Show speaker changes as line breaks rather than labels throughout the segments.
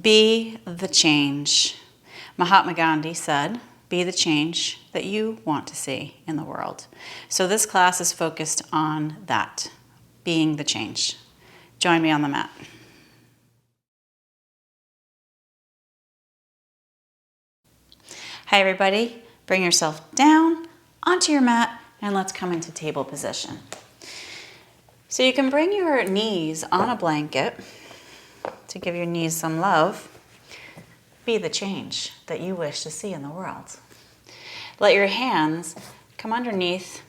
Be the change. Mahatma Gandhi said, be the change that you want to see in the world. So this class is focused on that, being the change. Join me on the mat. Hi everybody, bring yourself down onto your mat and let's come into table position. So you can bring your knees on a blanket to give your knees some love. Be the change that you wish to see in the world. Let your hands come underneath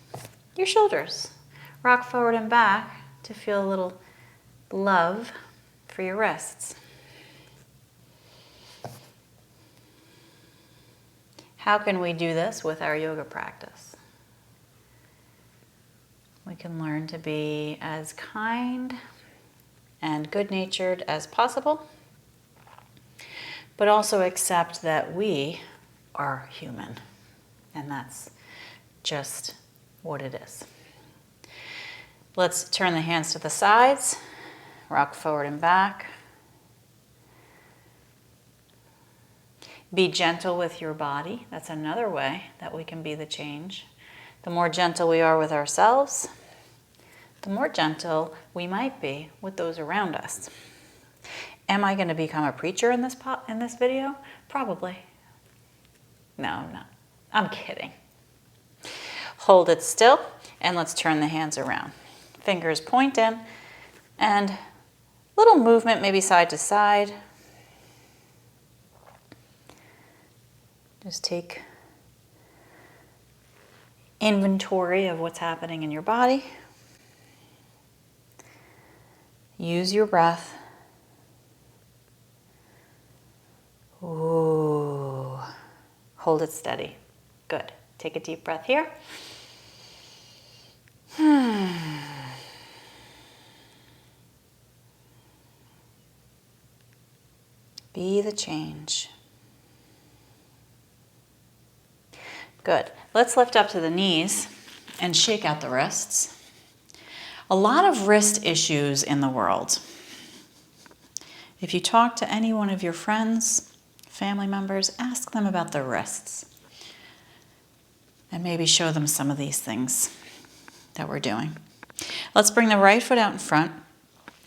your shoulders. Rock forward and back to feel a little love for your wrists. How can we do this with our yoga practice? We can learn to be as kind and good-natured as possible, but also accept that we are human, and that's just what it is. Let's turn the hands to the sides, rock forward and back. Be gentle with your body. That's another way that we can be the change. The more gentle we are with ourselves, the more gentle we might be with those around us. Am I going to become a preacher in this video? Probably. No, I'm not. I'm kidding. Hold it still, and let's turn the hands around. Fingers point in, and little movement, maybe side to side. Just take inventory of what's happening in your body. Use your breath. Ooh. Hold it steady. Good. Take a deep breath here. Be the change. Good. Let's lift up to the knees and shake out the wrists. A lot of wrist issues in the world. If you talk to any one of your friends, family members, ask them about their wrists. And maybe show them some of these things that we're doing. Let's bring the right foot out in front,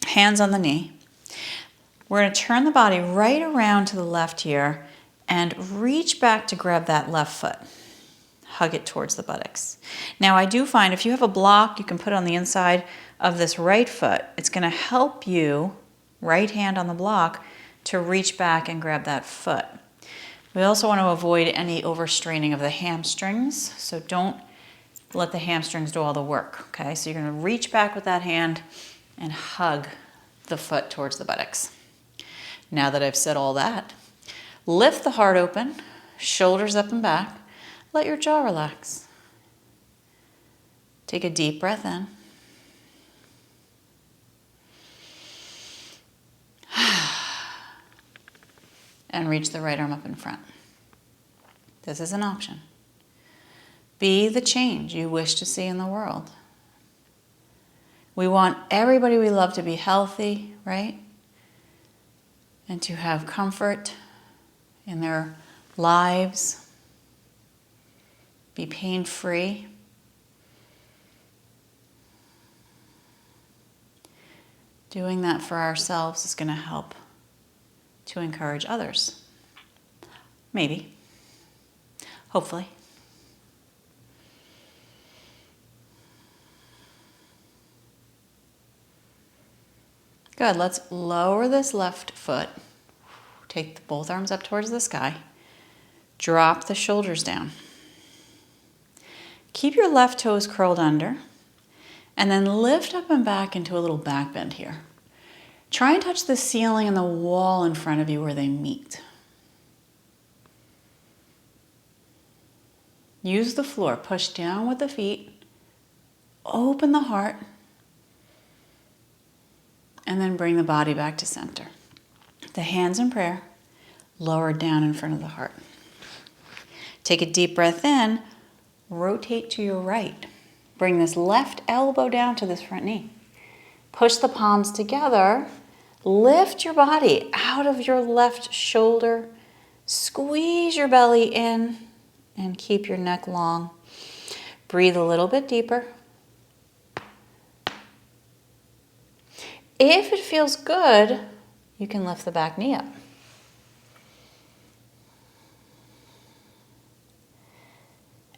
hands on the knee. We're going to turn the body right around to the left here and reach back to grab that left foot. Hug it towards the buttocks. Now I do find if you have a block, you can put it on the inside of this right foot. It's going to help you, right hand on the block, to reach back and grab that foot. We also want to avoid any overstraining of the hamstrings, so don't let the hamstrings do all the work, okay? So you're going to reach back with that hand and hug the foot towards the buttocks. Now that I've said all that, lift the heart open, shoulders up and back. Let your jaw relax. Take a deep breath in. And reach the right arm up in front. This is an option. Be the change you wish to see in the world. We want everybody we love to be healthy, right? And to have comfort in their lives. Be pain-free. Doing that for ourselves is going to help to encourage others. Maybe. Hopefully. Good. Let's lower this left foot. Take both arms up towards the sky. Drop the shoulders down. Keep your left toes curled under, and then lift up and back into a little back bend here. Try and touch the ceiling and the wall in front of you where they meet. Use the floor. Push down with the feet. Open the heart. And then bring the body back to center. The hands in prayer, lowered down in front of the heart. Take a deep breath in. Rotate to your right. Bring this left elbow down to this front knee. Push the palms together. Lift your body out of your left shoulder. Squeeze your belly in and keep your neck long. Breathe a little bit deeper. If it feels good, you can lift the back knee up.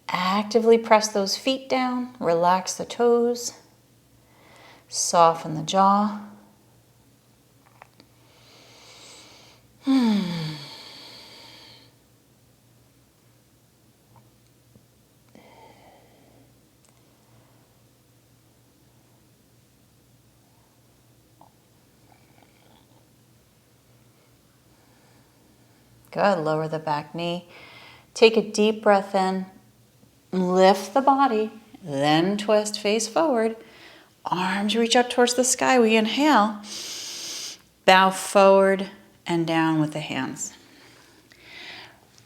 Actively press those feet down, relax the toes, soften the jaw. Good, lower the back knee. Take a deep breath in, lift the body, then twist face forward. Arms reach up towards the sky. We inhale, bow forward and down with the hands.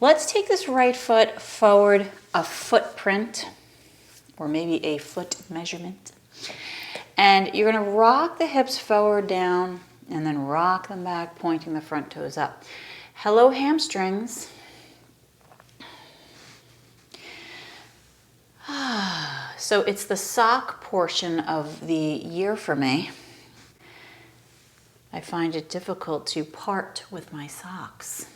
Let's take this right foot forward a footprint, or maybe a foot measurement. And you're going to rock the hips forward, down, and then rock them back, pointing the front toes up. Hello, hamstrings. So it's the sock portion of the year for me. I find it difficult to part with my socks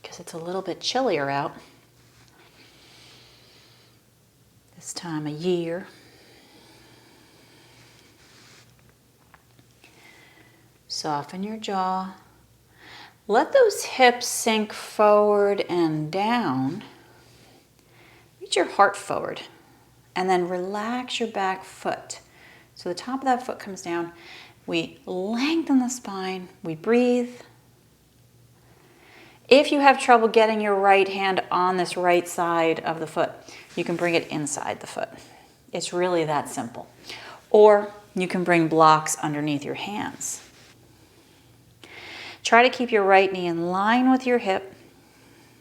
because it's a little bit chillier out this time of year. Soften your jaw. Let those hips sink forward and down. Reach your heart forward. And then relax your back foot. So the top of that foot comes down. We lengthen the spine. We breathe. If you have trouble getting your right hand on this right side of the foot, you can bring it inside the foot. It's really that simple. Or you can bring blocks underneath your hands. Try to keep your right knee in line with your hip.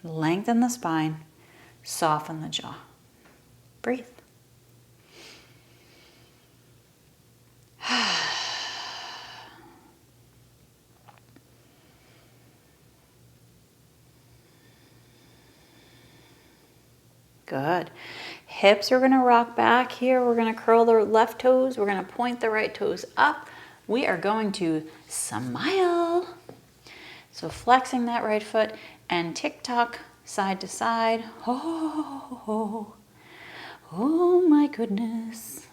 Lengthen the spine. Soften the jaw. Breathe. Good. Hips are going to rock back here. We're going to curl the left toes. We're going to point the right toes up. We are going to smile. So flexing that right foot and tick-tock side to side. Oh, oh my goodness.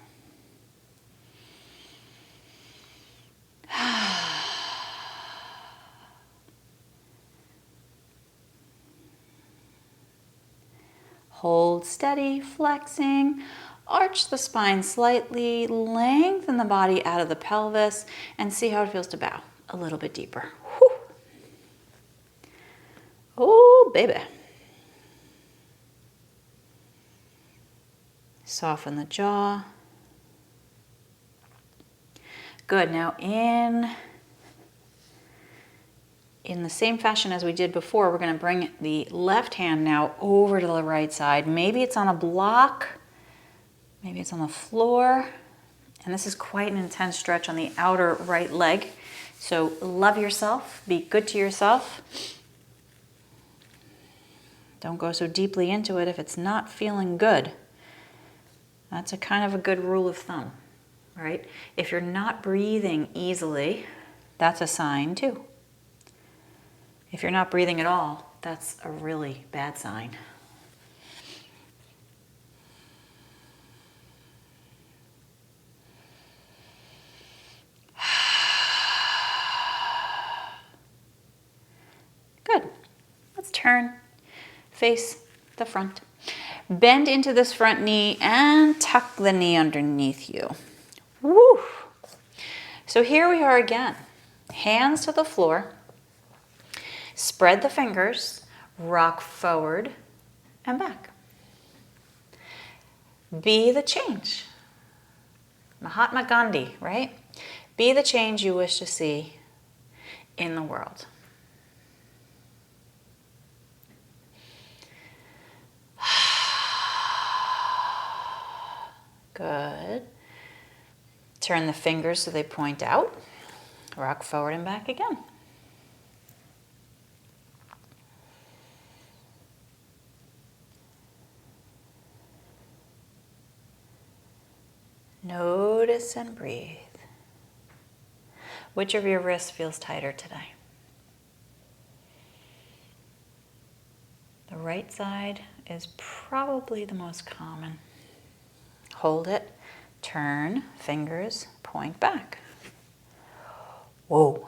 Hold steady, flexing. Arch the spine slightly, lengthen the body out of the pelvis, and see how it feels to bow a little bit deeper. Whew. Oh, baby. Soften the jaw. Good. Now in the same fashion as we did before, we're going to bring the left hand now over to the right side. Maybe it's on a block. Maybe it's on the floor. And this is quite an intense stretch on the outer right leg. So love yourself. Be good to yourself. Don't go so deeply into it if it's not feeling good. That's a kind of a good rule of thumb, right? If you're not breathing easily, that's a sign too. If you're not breathing at all, that's a really bad sign. Good. Let's turn, face the front. Bend into this front knee and tuck the knee underneath you. Woo! So here we are again. Hands to the floor. Spread the fingers, rock forward and back. Be the change. Mahatma Gandhi, right? Be the change you wish to see in the world. Good. Turn the fingers so they point out. Rock forward and back again. Notice and breathe. Which of your wrists feels tighter today? The right side is probably the most common. Hold it, turn, fingers, point back. Whoa,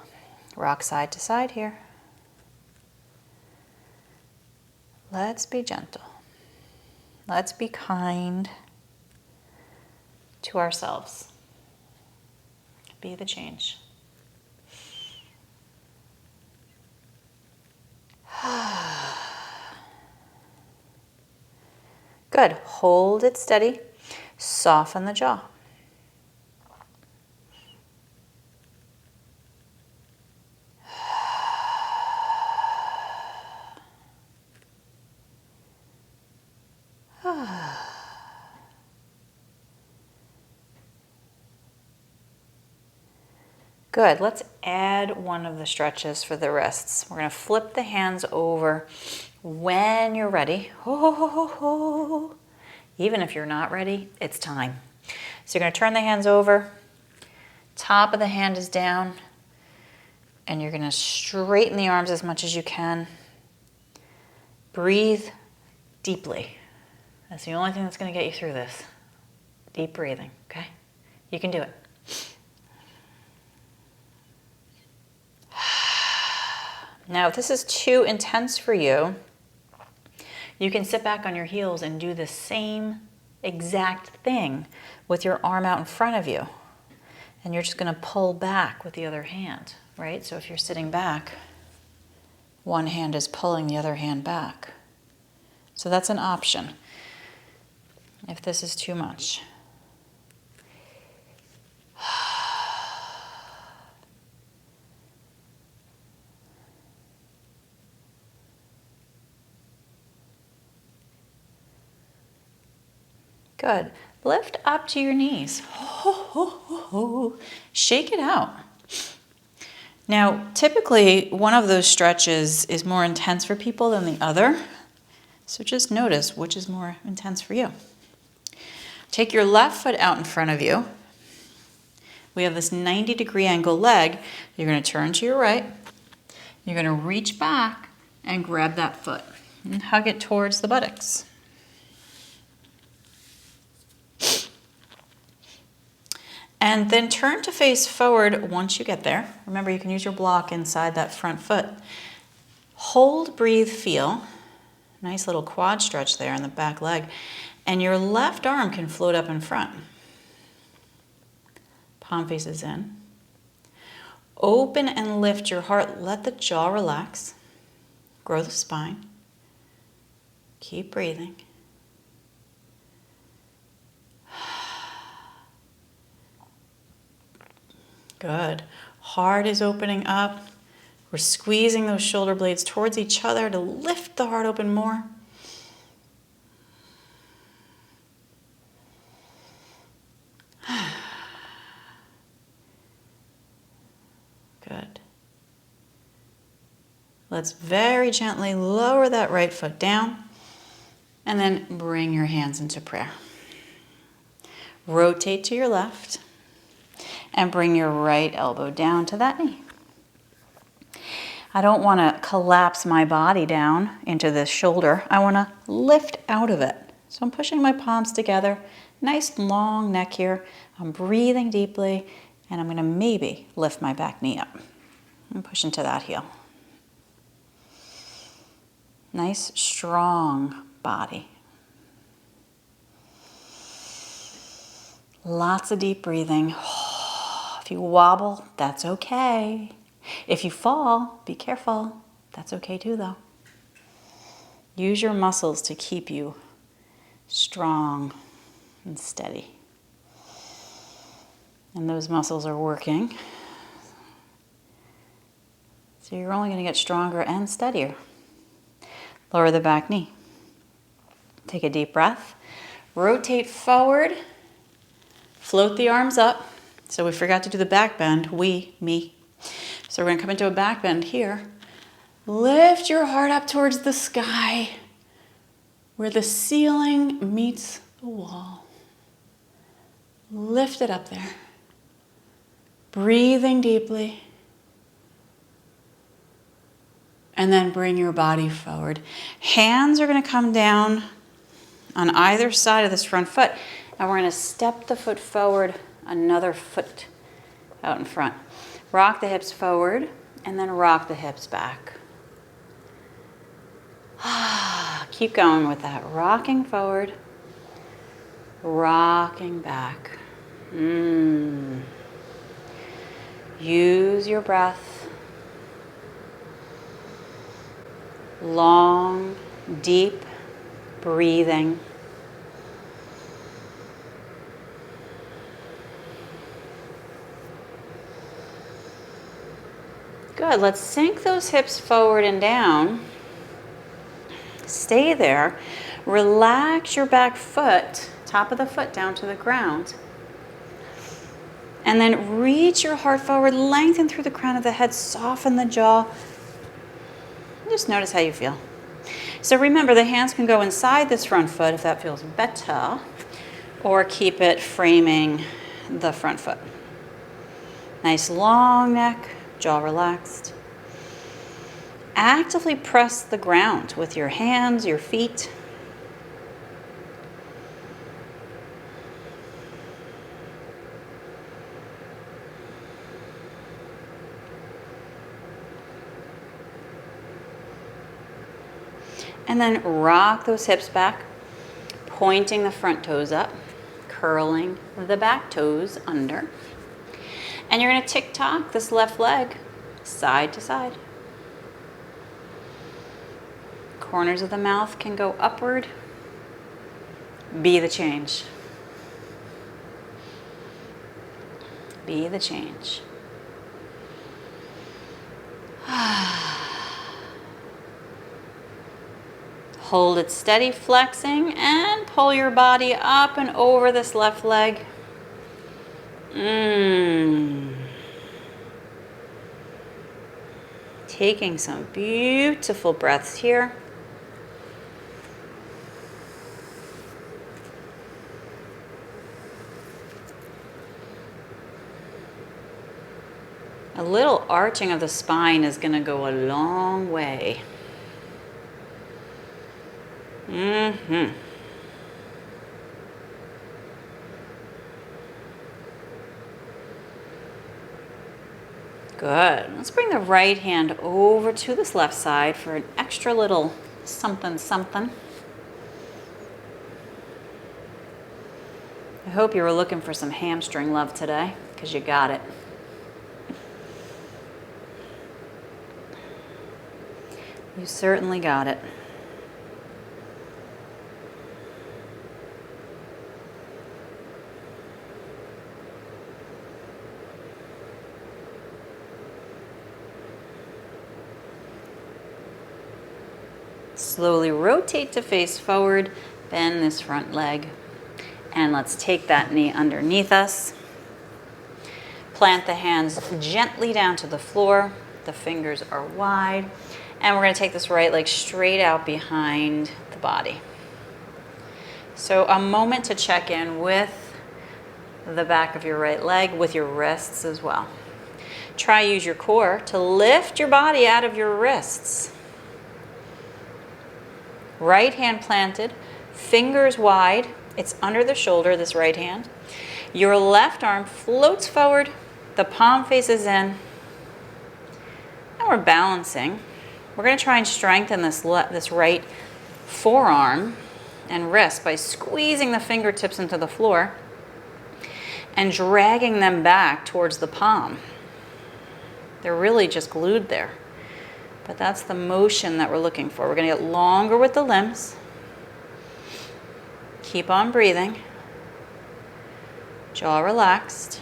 rock side to side here. Let's be gentle. Let's be kind to ourselves. Be the change. Good. Hold it steady. Soften the jaw. Good. Let's add one of the stretches for the wrists. We're going to flip the hands over when you're ready. Even if you're not ready, it's time. So you're going to turn the hands over. Top of the hand is down. And you're going to straighten the arms as much as you can. Breathe deeply. That's the only thing that's going to get you through this. Deep breathing, okay? You can do it. Now, if this is too intense for you, you can sit back on your heels and do the same exact thing with your arm out in front of you. And you're just going to pull back with the other hand, right? So if you're sitting back, one hand is pulling the other hand back. So that's an option if this is too much. Good. Lift up to your knees. Shake it out. Now, typically, one of those stretches is more intense for people than the other. So just notice which is more intense for you. Take your left foot out in front of you. We have this 90-degree angle leg. You're going to turn to your right. You're going to reach back and grab that foot and hug it towards the buttocks. And then turn to face forward once you get there. Remember, you can use your block inside that front foot. Hold, breathe, feel. Nice little quad stretch there in the back leg. And your left arm can float up in front. Palm faces in. Open and lift your heart. Let the jaw relax. Grow the spine. Keep breathing. Good. Heart is opening up. We're squeezing those shoulder blades towards each other to lift the heart open more. Good. Let's very gently lower that right foot down and then bring your hands into prayer. Rotate to your left. And bring your right elbow down to that knee. I don't want to collapse my body down into this shoulder. I want to lift out of it. So I'm pushing my palms together. Nice long neck here. I'm breathing deeply. And I'm going to maybe lift my back knee up. And push into that heel. Nice, strong body. Lots of deep breathing. If you wobble, that's okay. If you fall, be careful. That's okay too, though. Use your muscles to keep you strong and steady. And those muscles are working. So you're only going to get stronger and steadier. Lower the back knee. Take a deep breath. Rotate forward. Float the arms up. So we forgot to do the back bend. We, me. So we're gonna come into a back bend here. Lift your heart up towards the sky where the ceiling meets the wall. Lift it up there. Breathing deeply. And then bring your body forward. Hands are gonna come down on either side of this front foot. And we're gonna step the foot forward, another foot out in front. Rock the hips forward and then rock the hips back. Keep going with that. Rocking forward, rocking back. Use your breath. Long, deep breathing. Good. Let's sink those hips forward and down. Stay there. Relax your back foot, top of the foot down to the ground. And then reach your heart forward, lengthen through the crown of the head, soften the jaw. Just notice how you feel. So remember, the hands can go inside this front foot if that feels better, or keep it framing the front foot. Nice long neck, jaw relaxed. Actively press the ground with your hands, your feet. And then rock those hips back, pointing the front toes up, curling the back toes under. And you're going to tick-tock this left leg side to side. Corners of the mouth can go upward. Be the change. Be the change. Hold it steady, flexing, and pull your body up and over this left leg. Taking some beautiful breaths here. A little arching of the spine is going to go a long way. Good. Let's bring the right hand over to this left side for an extra little something, something. I hope you were looking for some hamstring love today, because you got it. You certainly got it. Slowly rotate to face forward, bend this front leg, and let's take that knee underneath us. Plant the hands gently down to the floor. The fingers are wide. And we're going to take this right leg straight out behind the body. So a moment to check in with the back of your right leg, with your wrists as well. Try use your core to lift your body out of your wrists. Right hand planted, fingers wide. It's under the shoulder, this right hand. Your left arm floats forward, the palm faces in. And we're balancing. We're going to try and strengthen this right forearm and wrist by squeezing the fingertips into the floor and dragging them back towards the palm. They're really just glued there. But that's the motion that we're looking for. We're going to get longer with the limbs. Keep on breathing. Jaw relaxed.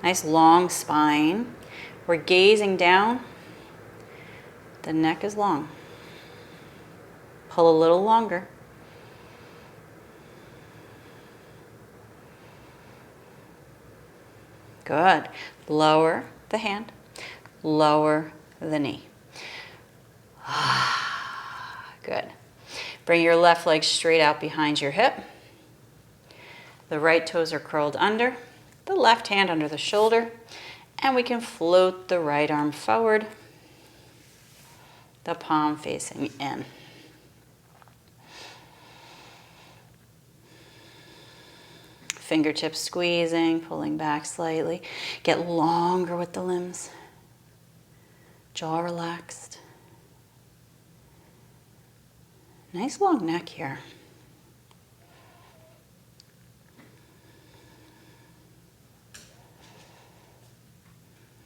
Nice long spine. We're gazing down. The neck is long. Pull a little longer. Good. Lower the hand, lower the knee. Good. Bring your left leg straight out behind your hip. The right toes are curled under, the left hand under the shoulder, and we can float the right arm forward, the palm facing in. Fingertips squeezing, pulling back slightly. Get longer with the limbs. Jaw relaxed. Nice long neck here.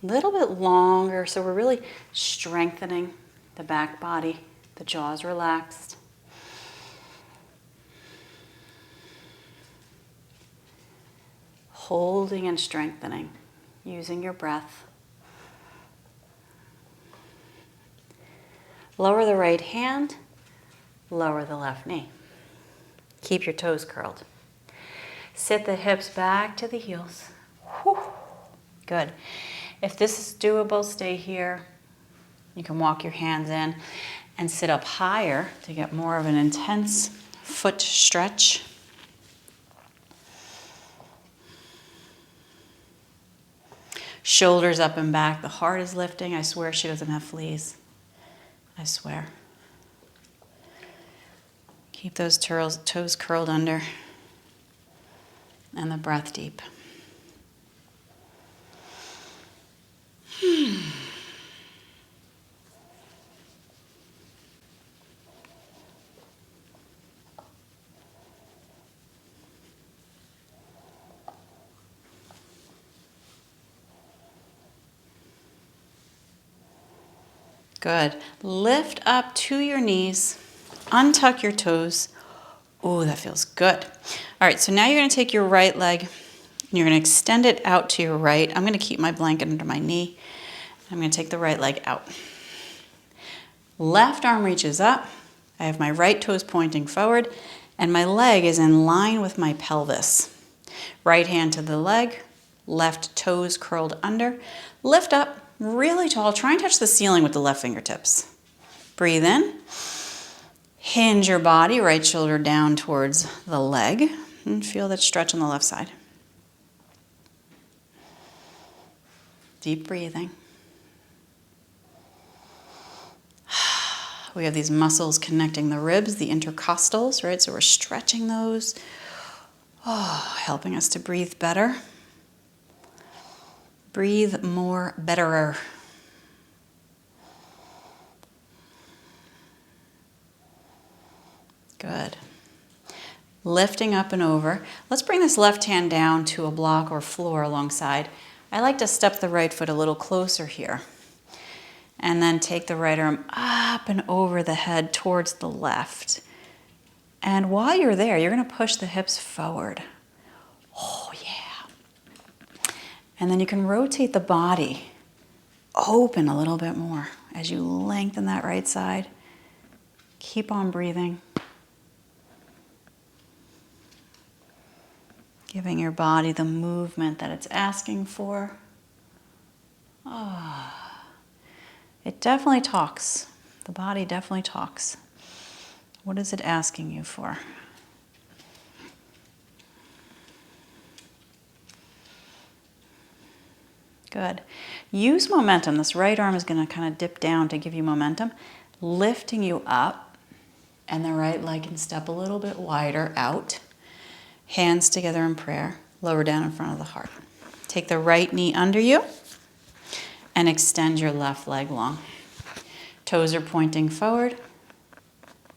A little bit longer, so we're really strengthening the back body. The jaw's relaxed. Holding and strengthening, using your breath. Lower the right hand, lower the left knee. Keep your toes curled. Sit the hips back to the heels. Whew. Good. If this is doable, stay here. You can walk your hands in and sit up higher to get more of an intense foot stretch. Shoulders up and back. The heart is lifting. I swear she doesn't have fleas. I swear. Keep those toes curled under and the breath deep. Good. Lift up to your knees. Untuck your toes. Oh, that feels good. All right, so now you're going to take your right leg and you're going to extend it out to your right. I'm going to keep my blanket under my knee. I'm going to take the right leg out. Left arm reaches up. I have my right toes pointing forward and my leg is in line with my pelvis. Right hand to the leg, left toes curled under. Lift up really tall. Try and touch the ceiling with the left fingertips. Breathe in. Hinge your body, right shoulder down towards the leg. And feel that stretch on the left side. Deep breathing. We have these muscles connecting the ribs, the intercostals, right? So we're stretching those. Oh, helping us to breathe better. Breathe more, betterer. Good. Lifting up and over. Let's bring this left hand down to a block or floor alongside. I like to step the right foot a little closer here. And then take the right arm up and over the head towards the left. And while you're there, you're going to push the hips forward. Oh, yeah. And then you can rotate the body open a little bit more as you lengthen that right side. Keep on breathing. Giving your body the movement that it's asking for. Oh. It definitely talks. The body definitely talks. What is it asking you for? Good. Use momentum. This right arm is going to kind of dip down to give you momentum, lifting you up, and the right leg can step a little bit wider out. Hands together in prayer, lower down in front of the heart. Take the right knee under you and extend your left leg long. Toes are pointing forward.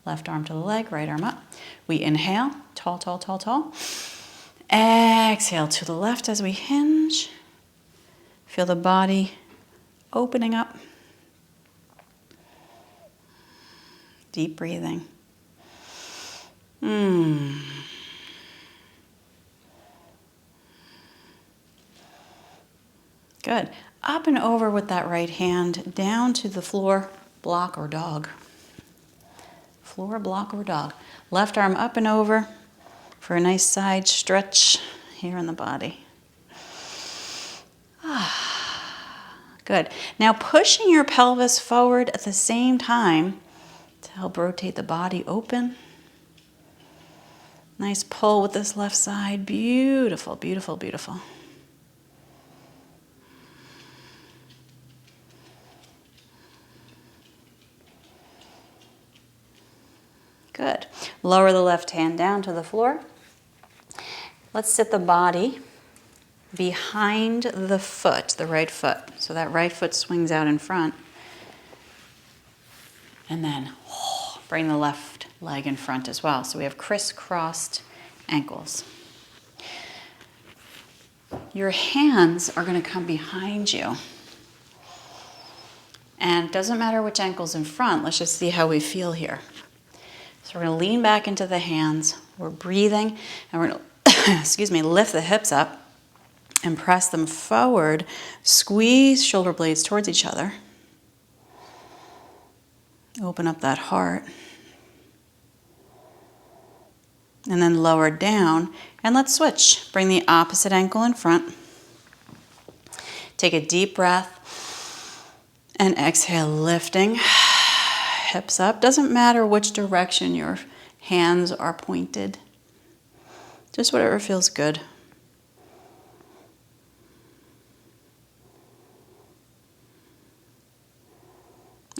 Left arm to the leg, right arm up. We inhale, tall, tall, tall, tall. Exhale to the left as we hinge. Feel the body opening up. Deep breathing. Good. Up and over with that right hand, down to the floor, block or dog. Floor, block or dog. Left arm up and over for a nice side stretch here in the body. Good. Now pushing your pelvis forward at the same time to help rotate the body open. Nice pull with this left side. Beautiful, beautiful, beautiful. Good. Lower the left hand down to the floor. Let's sit the body behind the foot, the right foot. So that right foot swings out in front. And then bring the left leg in front as well. So we have crisscrossed ankles. Your hands are going to come behind you. And it doesn't matter which ankle's in front. Let's just see how we feel here. So we're going to lean back into the hands. We're breathing, and we're going to lift the hips up and press them forward. Squeeze shoulder blades towards each other. Open up that heart. And then lower down. And let's switch. Bring the opposite ankle in front. Take a deep breath. And exhale, lifting. Hips up. Doesn't matter which direction your hands are pointed. Just whatever feels good.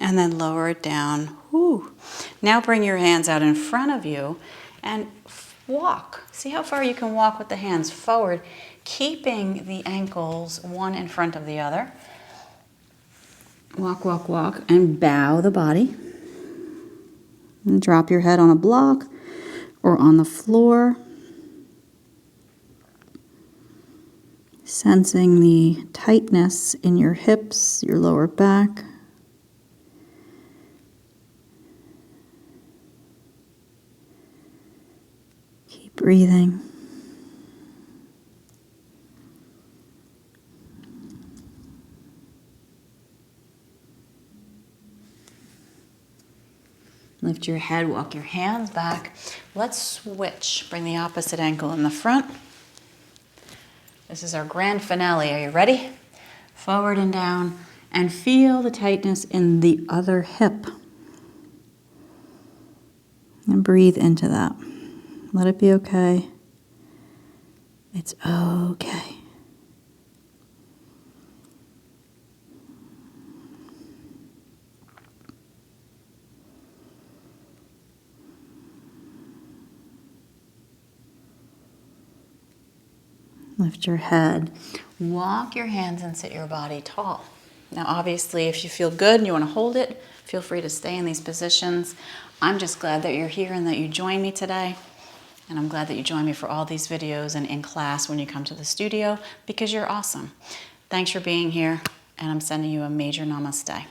And then lower it down. Whew. Now bring your hands out in front of you and walk. See how far you can walk with the hands forward, keeping the ankles one in front of the other. Walk, walk, walk, and bow the body. And drop your head on a block or on the floor. Sensing the tightness in your hips, your lower back. Keep breathing. Lift your head, walk your hands back. Let's switch. Bring the opposite ankle in the front. This is our grand finale. Are you ready? Forward and down. And feel the tightness in the other hip. And breathe into that. Let it be okay. It's okay. Lift your head. Walk your hands and sit your body tall. Now, obviously, if you feel good and you want to hold it, feel free to stay in these positions. I'm just glad that you're here and that you joined me today. And I'm glad that you join me for all these videos and in class when you come to the studio, because you're awesome. Thanks for being here, and I'm sending you a major namaste.